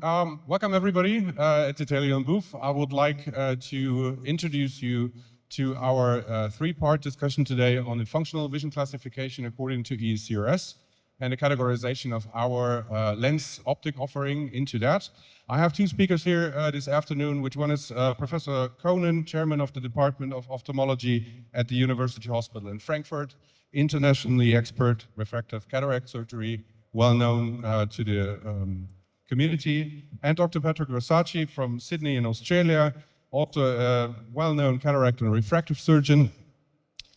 Welcome everybody at the Teleon booth. I would like to introduce you to our three-part discussion today on the functional vision classification according to ESCRS and the categorization of our lens optic offering into that. I have two speakers here this afternoon, which one is Professor Kohnen, chairman of the Department of Ophthalmology at the University Hospital in Frankfurt, internationally expert refractive cataract surgery, well known to the community, and Dr. Patrick Versace from Sydney in Australia, also a well-known cataract and refractive surgeon,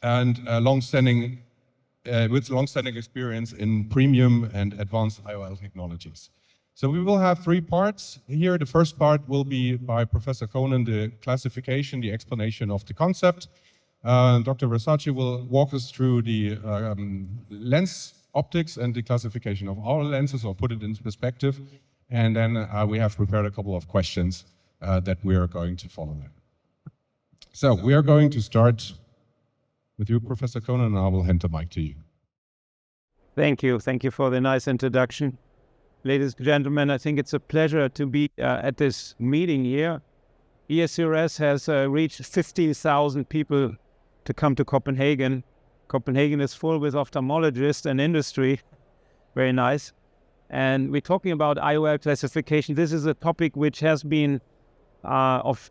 and with long-standing experience in premium and advanced IOL technologies. So we will have three parts here. The first part will be by Professor Kohnen, the classification, the explanation of the concept. Dr. Versace will walk us through the lens optics and the classification of our lenses, or put it into perspective. And then we have prepared a couple of questions that we are going to follow. So we are going to start with you, Professor Kohnen, and I will hand the mic to you. Thank you. Thank you for the nice introduction. Ladies and gentlemen, I think it's a pleasure to be at this meeting here. ESCRS has reached 15,000 people to come to Copenhagen. Copenhagen is full with ophthalmologists and industry. Very nice. And we're talking about IOL classification. This is a topic which has been of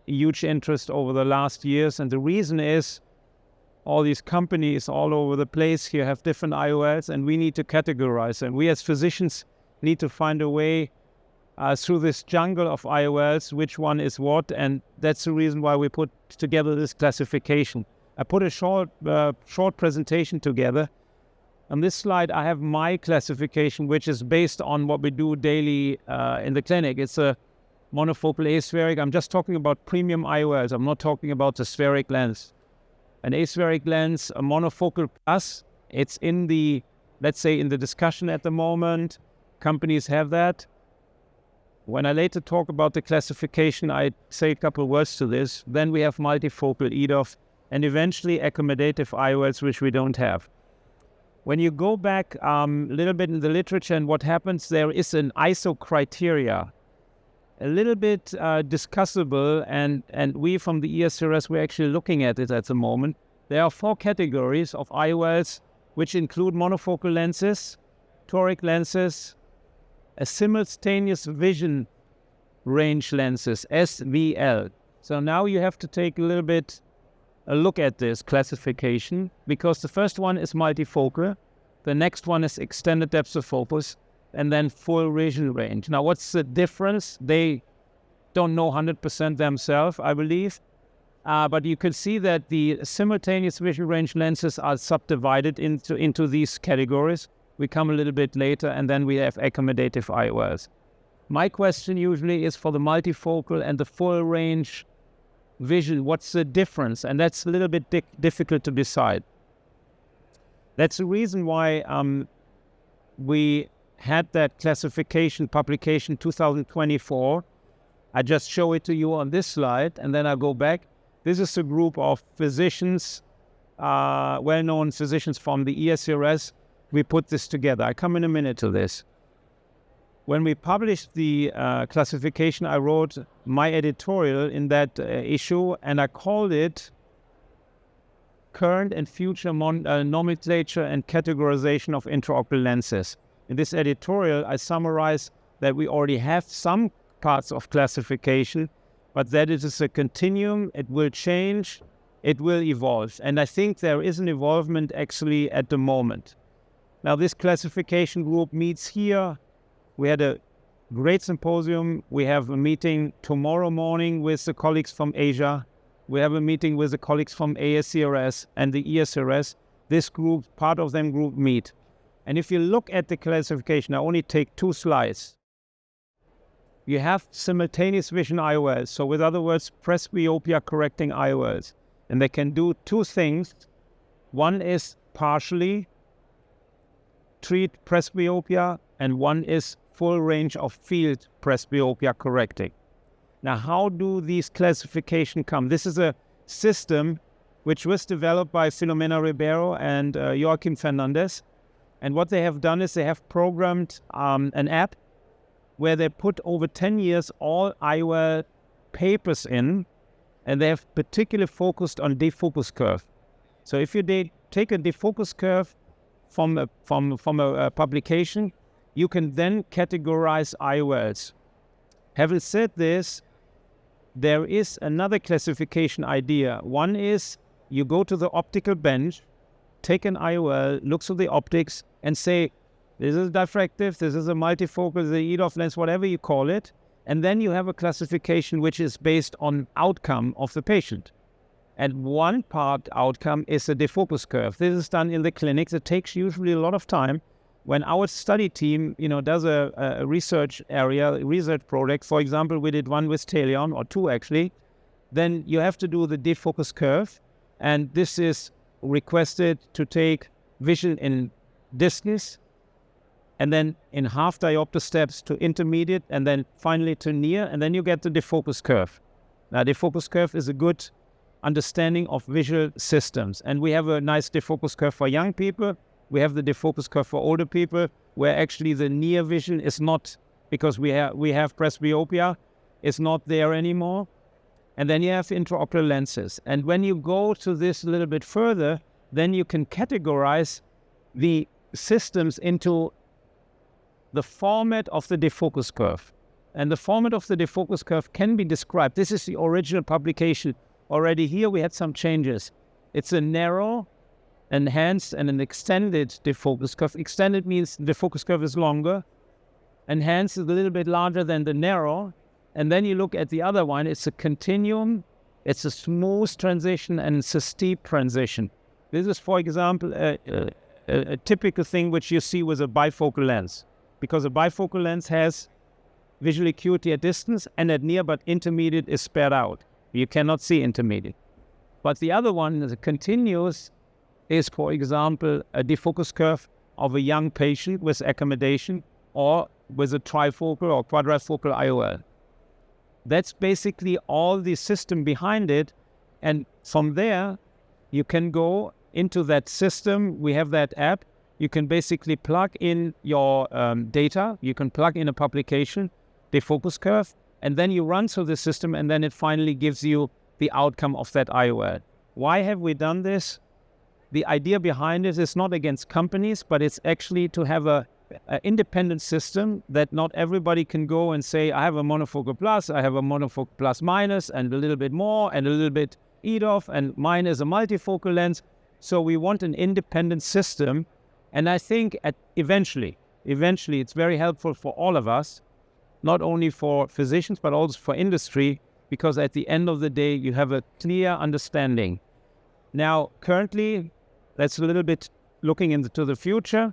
huge interest over the last years. And the reason is all these companies all over the place here have different IOLs, and we need to categorize them. We as physicians need to find a way through this jungle of IOLs, which one is what. And that's the reason why we put together this classification. I put a short presentation together. On this slide, I have my classification, which is based on what we do daily in the clinic. It's a monofocal aspheric. I'm just talking about premium IOLs. I'm not talking about the spheric lens. An aspheric lens, a monofocal plus, it's in the, let's say, in the discussion at the moment. Companies have that. When I later talk about the classification, I say a couple of words to this. Then we have multifocal EDOF and eventually accommodative IOLs, which we don't have. When you go back a little bit in the literature and what happens, there is an ISO criteria, a little bit discussable, and we from the ESCRS, we're actually looking at it at the moment. There are 4 categories of IOLs, which include monofocal lenses, toric lenses, a simultaneous vision range lenses, SVL. So now you have to take a little bit a look at this classification, because the first one is multifocal, the next one is extended depth of focus, and then full vision range. Now, what's the difference? They don't know 100% themselves, I believe, but you can see that the simultaneous vision range lenses are subdivided into these categories. We come a little bit later, and then we have accommodative IOLs. My question usually is for the multifocal and the full range vision, what's the difference? And that's a little bit difficult to decide. That's the reason why we had that classification publication 2024. I just show it to you on this slide, and then I go back. This is a group of physicians, well-known physicians from the ESCRS. We put this together. I come in a minute to this. When we published the classification, I wrote my editorial in that issue, and I called it Current and Future Nomenclature and Categorization of Intraocular Lenses. In this editorial, I summarize that we already have some parts of classification, but that it is a continuum, it will change, it will evolve. And I think there is an evolvement actually at the moment. Now, this classification group meets here. We had a great symposium. We have a meeting tomorrow morning with the colleagues from Asia. We have a meeting with the colleagues from ACCUNEX and the ESCRS. This group, part of them group meet. And if you look at the classification, I only take 2 slides. You have simultaneous vision IOLs. So with other words, presbyopia correcting IOLs. And they can do 2 things. One is partially treat presbyopia, and one is full range of field presbyopia correcting. Now, how do these classifications come? This is a system which was developed by Filomena Ribeiro and Joaquim Fernandez. And what they have done is they have programmed an app where they put over 10 years all IOL papers in, and they have particularly focused on defocus curve. So if you take a defocus curve from a publication, you can then categorize IOLs. Having said this, there is another classification idea. One is you go to the optical bench, take an IOL, look through the optics, and say, this is diffractive, this is a multifocal, the EDOF lens, whatever you call it. And then you have a classification which is based on outcome of the patient. And one part outcome is the defocus curve. This is done in the clinics. It takes usually a lot of time. When our study team, does a research project, for example, we did one with Teleon, or two actually, then you have to do the defocus curve. And this is requested to take vision in distance, and then in half diopter steps to intermediate, and then finally to near, and then you get the defocus curve. Now, defocus curve is a good understanding of visual systems. And we have a nice defocus curve for young people. We have the defocus curve for older people, where actually the near vision is not, because we have presbyopia, is not there anymore. And then you have intraocular lenses. And when you go to this a little bit further, then you can categorize the systems into the format of the defocus curve. And the format of the defocus curve can be described. This is the original publication. Already here we had some changes. It's a narrow, enhanced, and an extended defocus curve. Extended means the defocus curve is longer. Enhanced is a little bit larger than the narrow. And then you look at the other one. It's a continuum. It's a smooth transition, and it's a steep transition. This is, for example, a typical thing which you see with a bifocal lens. Because a bifocal lens has visual acuity at distance and at near, but intermediate is spared out. You cannot see intermediate. But the other one, the continuous, is, for example, a defocus curve of a young patient with accommodation or with a trifocal or quadrifocal IOL. That's basically all the system behind it. And from there, you can go into that system. We have that app. You can basically plug in your data. You can plug in a publication, defocus curve, and then you run through the system, and then it finally gives you the outcome of that IOL. Why have we done this? The idea behind it is not against companies, but it's actually to have an independent system that not everybody can go and say, I have a monofocal plus, I have a monofocal plus minus, and a little bit more, and a little bit EDOF, and mine is a multifocal lens. So we want an independent system. And I think eventually it's very helpful for all of us, not only for physicians, but also for industry, because at the end of the day, you have a clear understanding. Now, currently, that's a little bit looking into the future.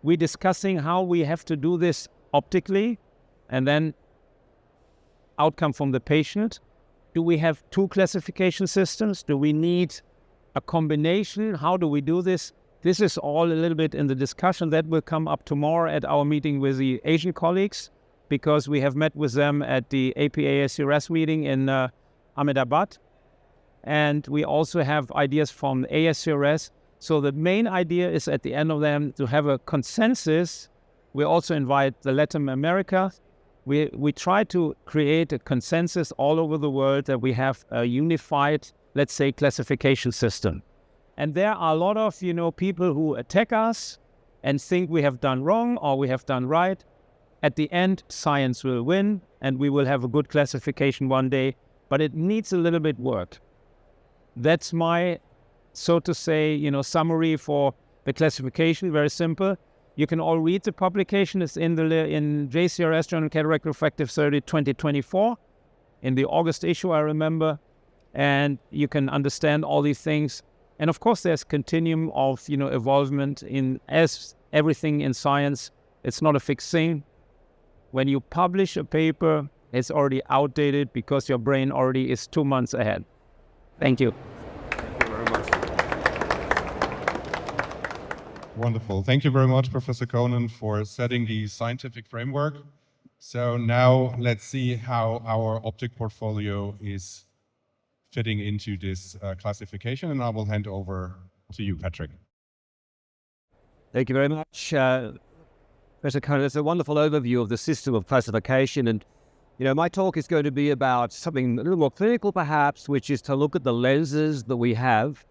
We're discussing how we have to do this optically, and then outcome from the patient. Do we have two classification systems? Do we need a combination? How do we do this? This is all a little bit in the discussion that will come up tomorrow at our meeting with the Asian colleagues, because we have met with them at the ACCUNEX meeting in Ahmedabad. And we also have ideas from ASCRS. So the main idea is at the end of them to have a consensus. We also invite the Latin America. We try to create a consensus all over the world that we have a unified, let's say, classification system. And there are a lot of, people who attack us and think we have done wrong or we have done right. At the end, science will win, and we will have a good classification one day, but it needs a little bit work. That's my, so to say, summary for the classification. Very simple. You can all read the publication. It's in JCRS Journal Cataract Refractive Surgery 2024, in the August issue, I remember. And you can understand all these things. And of course, there's continuum of, evolvement as everything in science. It's not a fixed thing. When you publish a paper, it's already outdated because your brain already is 2 months ahead. Thank you. Thank you very much. Wonderful. Thank you very much, Professor Kohnen, for setting the scientific framework. So now let's see how our optic portfolio is fitting into this classification, and I will hand over to you, Patrick. Thank you very much. Professor Kohnen. That's a wonderful overview of the system of classification. And, my talk is going to be about something a little more clinical, perhaps, which is to look at the lenses that we have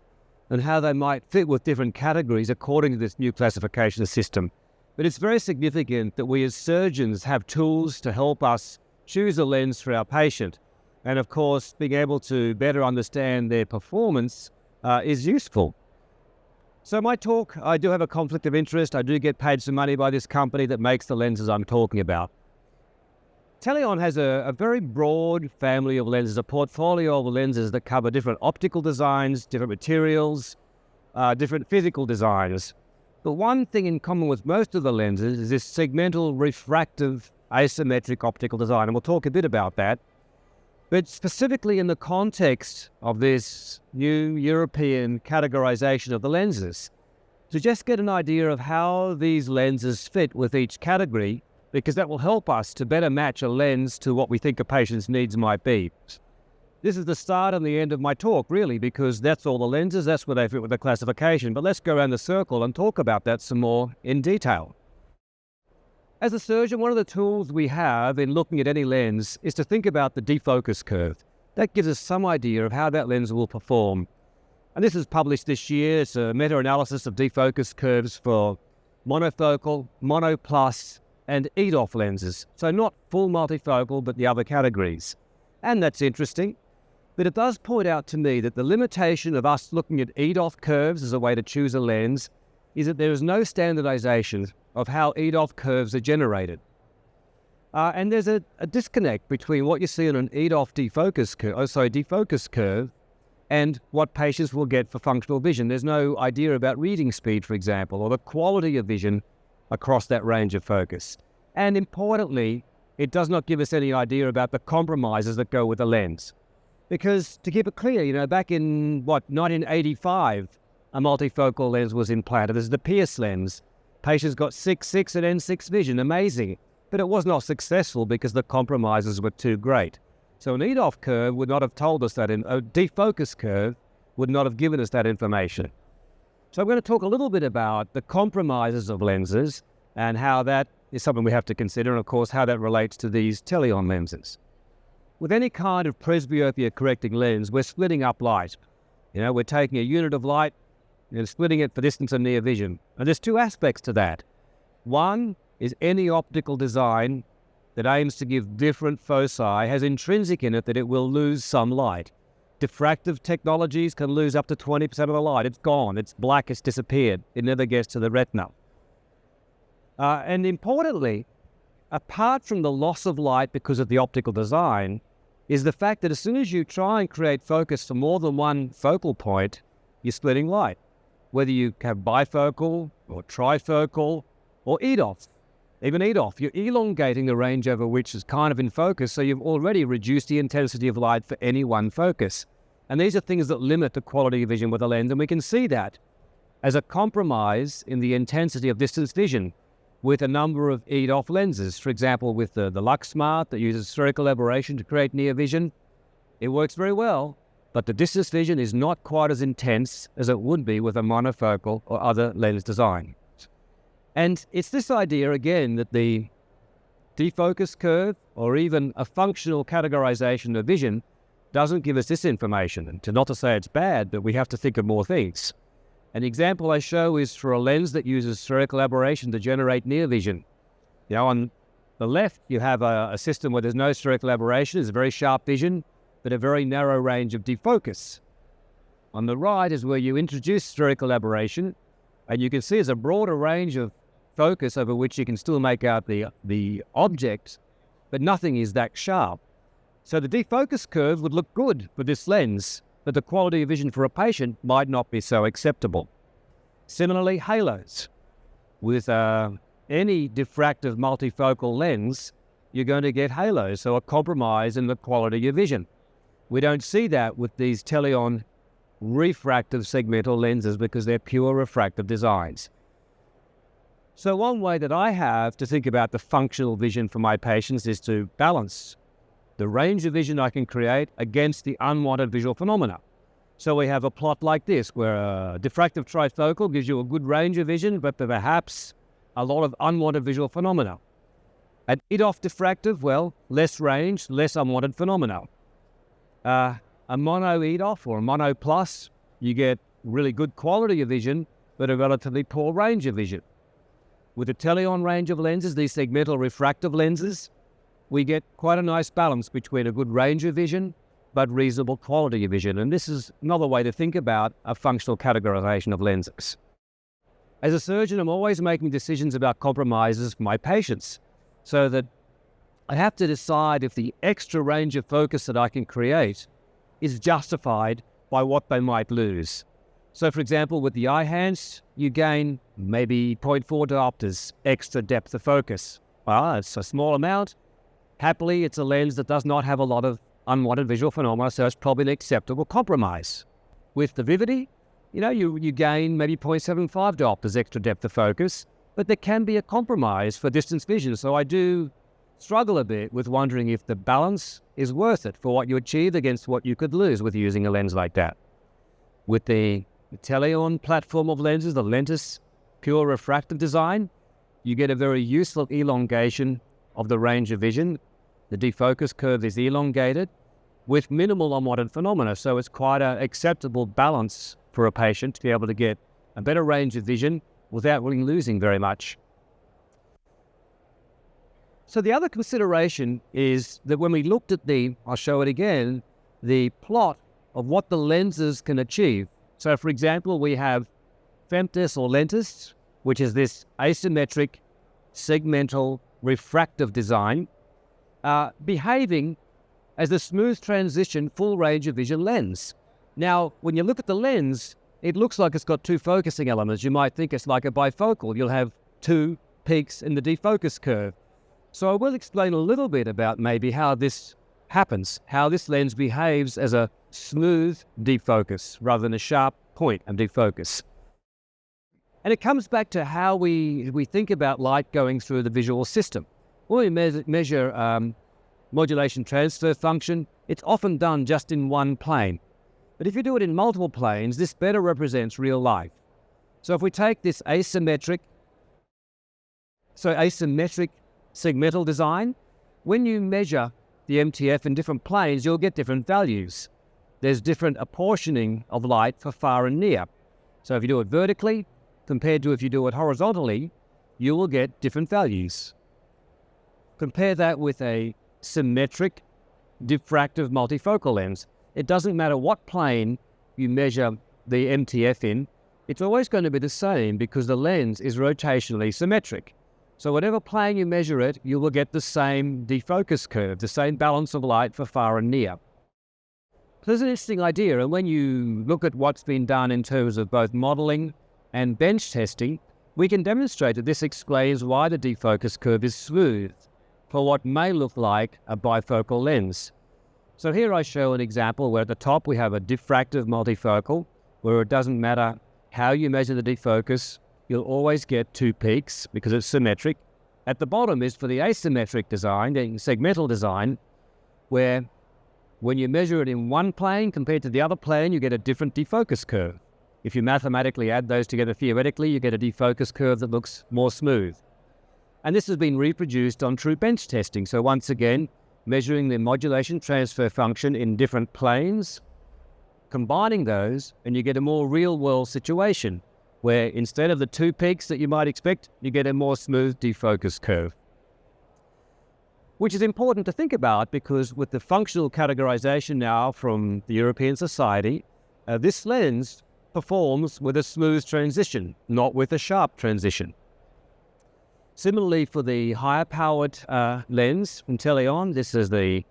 and how they might fit with different categories according to this new classification system. But it's very significant that we as surgeons have tools to help us choose a lens for our patient. And of course, being able to better understand their performance is useful. So my talk, I do have a conflict of interest. I do get paid some money by this company that makes the lenses I'm talking about. Teleon has a very broad family of lenses, a portfolio of lenses that cover different optical designs, different materials, different physical designs. But one thing in common with most of the lenses is this segmental, refractive, asymmetric optical design, and we'll talk a bit about that. But specifically in the context of this new European categorization of the lenses, to just get an idea of how these lenses fit with each category, because that will help us to better match a lens to what we think a patient's needs might be. This is the start and the end of my talk, really, because that's all the lenses, that's where they fit with the classification. But let's go around the circle and talk about that some more in detail. As a surgeon, one of the tools we have in looking at any lens is to think about the defocus curve. That gives us some idea of how that lens will perform. And this is published this year. It's a meta-analysis of defocus curves for monofocal, mono plus, and EDOF lenses. So not full multifocal, but the other categories. And that's interesting. But it does point out to me that the limitation of us looking at EDOF curves as a way to choose a lens is that there is no standardization of how EDOF curves are generated. And there's a disconnect between what you see on an EDOF defocus curve and what patients will get for functional vision. There's no idea about reading speed, for example, or the quality of vision across that range of focus. And importantly, it does not give us any idea about the compromises that go with the lens. Because to keep it clear, back in, 1985, a multifocal lens was implanted. This is the Pierce lens. Patients got 6/6 and N6 vision, amazing. But it was not successful because the compromises were too great. So an EDOF curve would not have told us that, a defocus curve would not have given us that information. So I'm going to talk a little bit about the compromises of lenses and how that is something we have to consider, and of course how that relates to these Teleon lenses. With any kind of presbyopia correcting lens, we're splitting up light. We're taking a unit of light and splitting it for distance and near vision. And there's two aspects to that. One is any optical design that aims to give different foci has intrinsic in it that it will lose some light. Diffractive technologies can lose up to 20% of the light. It's gone. It's black. It's disappeared. It never gets to the retina. And importantly, apart from the loss of light because of the optical design, is the fact that as soon as you try and create focus for more than one focal point, you're splitting light. Whether you have bifocal or trifocal or EDOF, even EDOF, you're elongating the range over which is kind of in focus, so you've already reduced the intensity of light for any one focus. And these are things that limit the quality of vision with a lens, and we can see that as a compromise in the intensity of distance vision with a number of EDOF lenses. For example, with the LuxSmart that uses spherical aberration to create near vision, it works very well, but the distance vision is not quite as intense as it would be with a monofocal or other lens design. And it's this idea, again, that the defocus curve or even a functional categorization of vision doesn't give us this information. And not to say it's bad, but we have to think of more things. An example I show is for a lens that uses spherical aberration to generate near vision. On the left, you have a system where there's no spherical aberration. It's very sharp vision, but a very narrow range of defocus. On the right is where you introduce spherical aberration, and you can see there's a broader range of focus over which you can still make out the object, but nothing is that sharp. So the defocus curve would look good for this lens, but the quality of vision for a patient might not be so acceptable. Similarly, halos. With any diffractive multifocal lens, you're going to get halos, so a compromise in the quality of vision. We don't see that with these Teleon refractive segmental lenses because they're pure refractive designs. So one way that I have to think about the functional vision for my patients is to balance the range of vision I can create against the unwanted visual phenomena. So we have a plot like this, where a diffractive trifocal gives you a good range of vision, but perhaps a lot of unwanted visual phenomena. At EDOF diffractive, well, less range, less unwanted phenomena. A mono EDOF or a mono plus, you get really good quality of vision, but a relatively poor range of vision. With the Teleon range of lenses, these segmental refractive lenses, we get quite a nice balance between a good range of vision, but reasonable quality of vision. And this is another way to think about a functional categorization of lenses. As a surgeon, I'm always making decisions about compromises for my patients, so that I have to decide if the extra range of focus that I can create is justified by what they might lose. So for example, with the Eyhance, you gain maybe 0.4 diopters extra depth of focus. Well, it's a small amount. Happily, it's a lens that does not have a lot of unwanted visual phenomena, so it's probably an acceptable compromise. With the Vivity, you gain maybe 0.75 diopters extra depth of focus, but there can be a compromise for distance vision. So I do struggle a bit with wondering if the balance is worth it for what you achieve against what you could lose with using a lens like that. With the Teleon platform of lenses, the LENTIS pure refractive design, you get a very useful elongation of the range of vision. The defocus curve is elongated with minimal unwanted phenomena, so it's quite an acceptable balance for a patient to be able to get a better range of vision without really losing very much. So the other consideration is that when we looked at I'll show it again, the plot of what the lenses can achieve. So for example, we have FEMTIS or LENTIS, which is this asymmetric, segmental, refractive design, behaving as a smooth transition full range of vision lens. Now, when you look at the lens, it looks like it's got two focusing elements. You might think it's like a bifocal. You'll have two peaks in the defocus curve. So I will explain a little bit about maybe how this happens, how this lens behaves as a smooth defocus rather than a sharp point of defocus. And it comes back to how we think about light going through the visual system. When we measure modulation transfer function, it's often done just in one plane. But if you do it in multiple planes, this better represents real life. So if we take this asymmetric segmental design, when you measure the MTF in different planes, you'll get different values. There's different apportioning of light for far and near. So if you do it vertically, compared to if you do it horizontally, you will get different values. Compare that with a symmetric diffractive multifocal lens. It doesn't matter what plane you measure the MTF in, it's always going to be the same because the lens is rotationally symmetric. So whatever plane you measure it, you will get the same defocus curve, the same balance of light for far and near. So there's an interesting idea, and when you look at what's been done in terms of both modeling and bench testing, we can demonstrate that this explains why the defocus curve is smooth for what may look like a bifocal lens. So here I show an example where at the top we have a diffractive multifocal, where it doesn't matter how you measure the defocus, you'll always get two peaks because it's symmetric. At the bottom is for the asymmetric design, the segmental design, where when you measure it in one plane compared to the other plane, you get a different defocus curve. If you mathematically add those together theoretically, you get a defocus curve that looks more smooth. And this has been reproduced on true bench testing. So once again, measuring the modulation transfer function in different planes, combining those, and you get a more real-world situation where instead of the two peaks that you might expect, you get a more smooth defocus curve. Which is important to think about because with the functional categorization now from the European Society, this lens performs with a smooth transition, not with a sharp transition. Similarly, for the higher powered lens from Teleon, this is the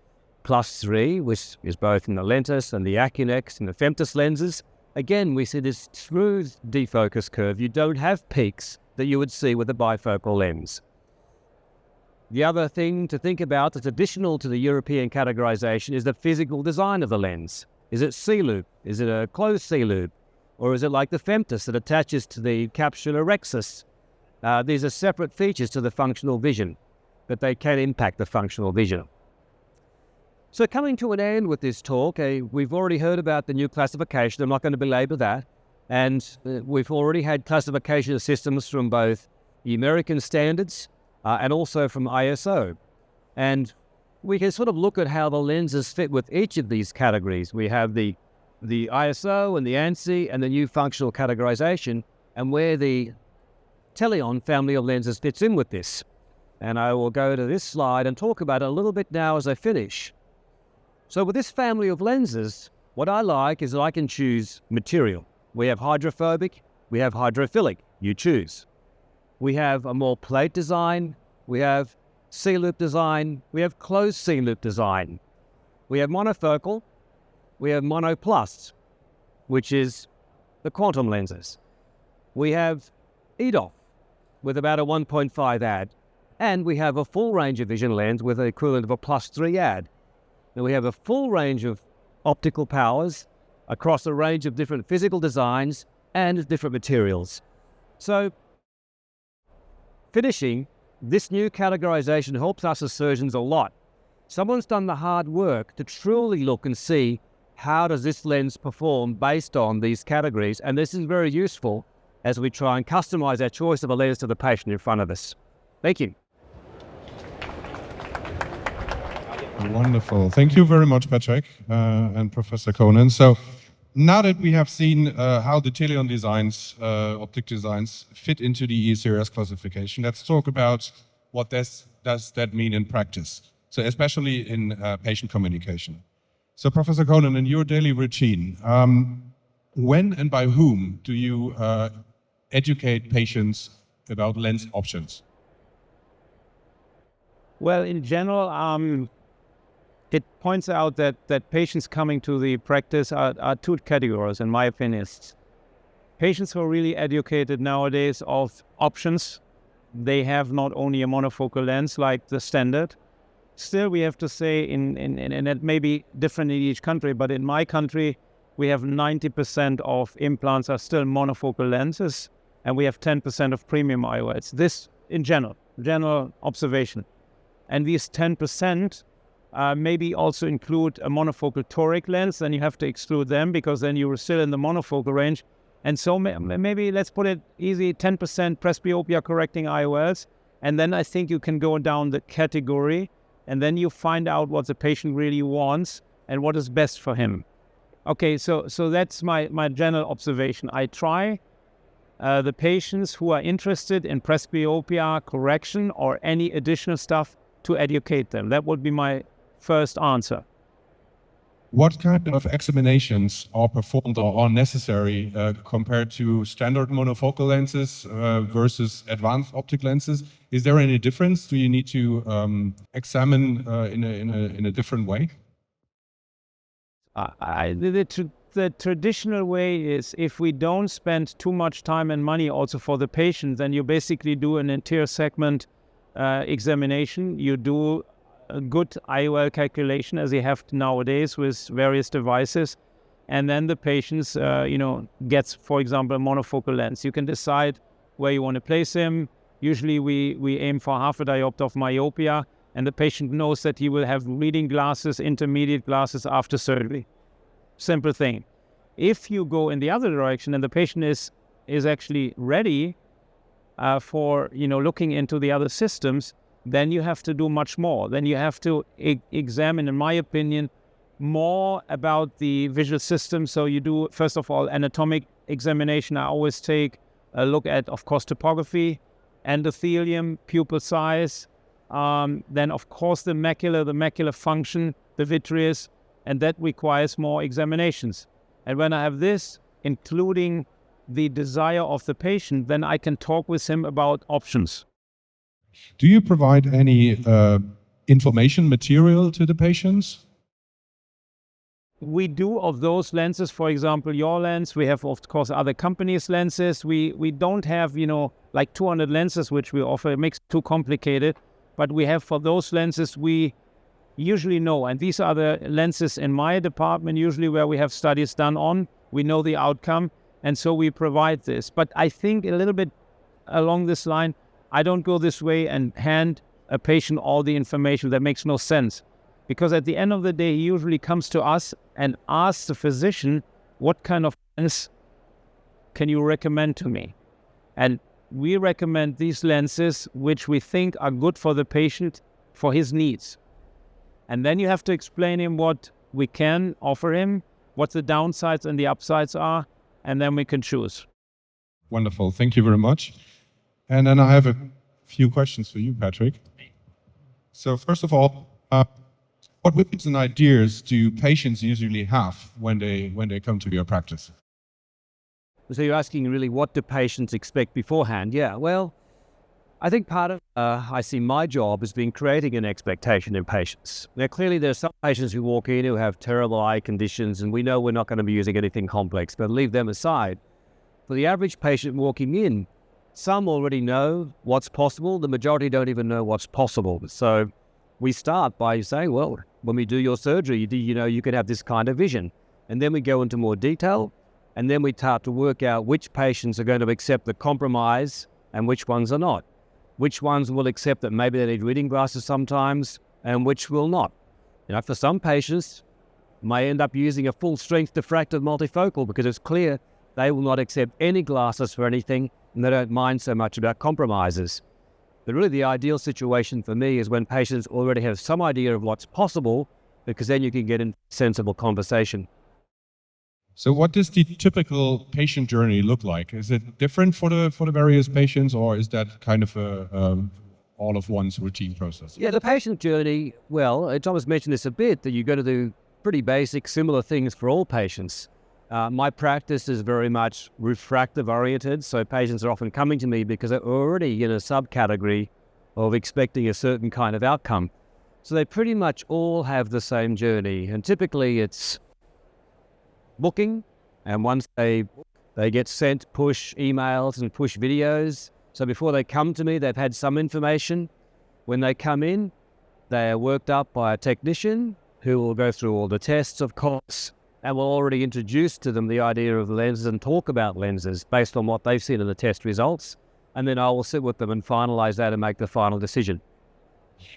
+3, which is both in the LENTIS and the ACCUNEX and the FEMTIS lenses. Again, we see this smooth defocus curve. You don't have peaks that you would see with a bifocal lens. The other thing to think about that's additional to the European categorization is the physical design of the lens. Is it C-loop? Is it a closed C-loop? Or is it like the FEMTIS that attaches to the capsulorhexis? These are separate features to the functional vision, but they can impact the functional vision. So coming to an end with this talk, we've already heard about the new classification. I'm not going to belabor that. And we've already had classification of systems from both the American standards, and also from ISO. And we can sort of look at how the lenses fit with each of these categories. We have the ISO and the ANSI and the new functional categorization, and where the Teleon family of lenses fits in with this. And I will go to this slide and talk about it a little bit now as I finish. So with this family of lenses, what I like is that I can choose material. We have hydrophobic, we have hydrophilic, you choose. We have a more plate design, we have C-loop design, we have closed C-loop design. We have monofocal, we have mono plus, which is the quantum lenses. We have EDOF with about a 1.5 ad, and we have a full range of vision lens with an equivalent of a +3 ad. Now we have a full range of optical powers across a range of different physical designs and different materials. So, finishing, this new categorization helps us as surgeons a lot. Someone's done the hard work to truly look and see how does this lens perform based on these categories, and this is very useful as we try and customize our choice of a lens to the patient in front of us. Thank you. Wonderful. Thank you very much, Patrick and Professor Kohnen. So now that we have seen how the Teleon designs, optic designs, fit into the ESCRS classification, let's talk about what does that mean in practice, so especially in patient communication. So Professor Kohnen, in your daily routine, when and by whom do you educate patients about lens options? Well, in general, it points out that patients coming to the practice are two categories, in my opinion. Patients who are really educated nowadays of options. They have not only a monofocal lens like the standard. Still, we have to say, and it may be different in each country, but in my country, we have 90% of implants are still monofocal lenses, and we have 10% of premium IOLs. This, in general observation. And these 10% maybe also include a monofocal toric lens, then you have to exclude them because then you are still in the monofocal range. And so maybe, let's put it easy, 10% presbyopia correcting IOLs, and then I think you can go down the category, and then you find out what the patient really wants and what is best for him. Okay, so that's my general observation. I try the patients who are interested in presbyopia correction or any additional stuff to educate them. That would be my first answer. What kind of examinations are performed or are necessary compared to standard monofocal lenses versus advanced optic lenses? Is there any difference? Do you need to examine in a different way? The traditional way is, if we don't spend too much time and money also for the patient, then you basically do an anterior segment examination. You do a good IOL calculation as you have nowadays with various devices, and then the patients gets, for example, a monofocal lens. You can decide where you want to place him. Usually we aim for half a diopter of myopia, and the patient knows that he will have reading glasses, intermediate glasses after surgery. Simple thing. If you go in the other direction and the patient is actually ready for looking into the other systems, then you have to do much more. Then you have to examine, in my opinion, more about the visual system. So you do, first of all, anatomic examination. I always take a look at, of course, topography, endothelium, pupil size, then, of course, the macular function, the vitreous, and that requires more examinations. And when I have this, including the desire of the patient, then I can talk with him about options. Do you provide any information material to the patients? We do of those lenses, for example, your lens. We have, of course, other companies' lenses. We don't have, like 200 lenses which we offer. It makes it too complicated. But we have, for those lenses, we usually know. And these are the lenses in my department, usually where we have studies done on. We know the outcome. And so we provide this. But I think a little bit along this line, I don't go this way and hand a patient all the information. That makes no sense. Because at the end of the day, he usually comes to us and asks the physician, what kind of lens can you recommend to me? And we recommend these lenses which we think are good for the patient for his needs. And then you have to explain him what we can offer him, what the downsides and the upsides are, and then we can choose. Wonderful, thank you very much. And then I have a few questions for you, Patrick. So first of all, what wishes and ideas do patients usually have when they come to your practice? So you're asking really what do patients expect beforehand? Yeah, well, I think part of, I see my job as being creating an expectation in patients. Now, clearly there's some patients who walk in who have terrible eye conditions and we know we're not going to be using anything complex, but leave them aside. For the average patient walking in, some already know what's possible. The majority don't even know what's possible. So we start by saying, well, when we do your surgery, you know, you can have this kind of vision. And then we go into more detail. And then we start to work out which patients are going to accept the compromise and which ones are not. Which ones will accept that maybe they need reading glasses sometimes and which will not. You know, for some patients, may end up using a full-strength diffractive multifocal because it's clear they will not accept any glasses for anything and they don't mind so much about compromises. But really the ideal situation for me is when patients already have some idea of what's possible, because then you can get in sensible conversation. So what does the typical patient journey look like? Is it different for the various patients, or is that kind of a all of one's routine process? Yeah, the patient journey, well, Thomas mentioned this a bit, that you're going to do pretty basic, similar things for all patients. My practice is very much refractive oriented, so patients are often coming to me because they're already in a subcategory of expecting a certain kind of outcome. So they pretty much all have the same journey, and typically it's booking, and once they get sent push emails and push videos. So before they come to me, they've had some information. When they come in, they are worked up by a technician who will go through all the tests, of course, and will already introduce to them the idea of lenses and talk about lenses based on what they've seen in the test results. And then I will sit with them and finalize that and make the final decision.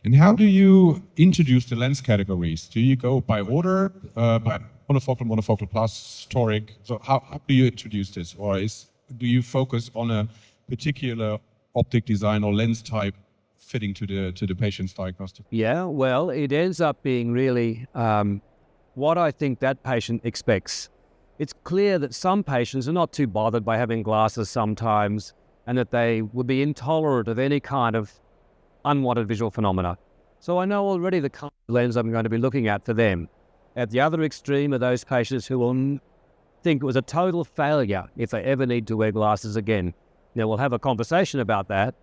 And how do you introduce the lens categories? Do you go by order, by monofocal plus, toric? So how do you introduce this? Or do you focus on a particular optic design or lens type fitting to the patient's diagnostic? Yeah, well, it ends up being really what I think that patient expects. It's clear that some patients are not too bothered by having glasses sometimes, and that they would be intolerant of any kind of unwanted visual phenomena. So I know already the kind of lens I'm going to be looking at for them. At the other extreme are those patients who will think it was a total failure if they ever need to wear glasses again. Now, we'll have a conversation about that,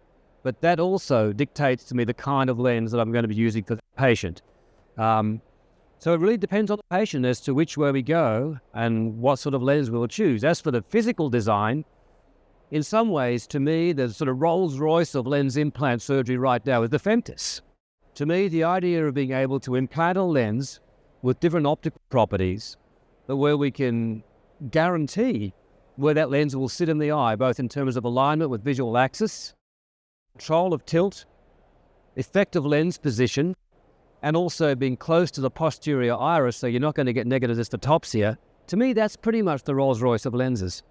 but that also dictates to me the kind of lens that I'm going to be using for the patient. So it really depends on the patient as to which way we go and what sort of lens we'll choose. As for the physical design, in some ways, to me, the sort of Rolls Royce of lens implant surgery right now is the FEMTIS. To me, the idea of being able to implant a lens with different optical properties, but where we can guarantee where that lens will sit in the eye, both in terms of alignment with visual axis, control of tilt, effective lens position, and also being close to the posterior iris, so you're not going to get negative dystopsia. To me, that's pretty much the Rolls Royce of lenses.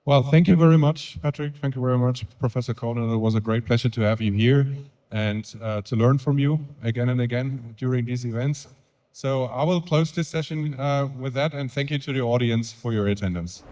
Well, thank you very much, Patrick. Thank you very much, Professor Kohnen. It was a great pleasure to have you here and to learn from you again and again during these events. So I will close this session with that, and thank you to the audience for your attendance.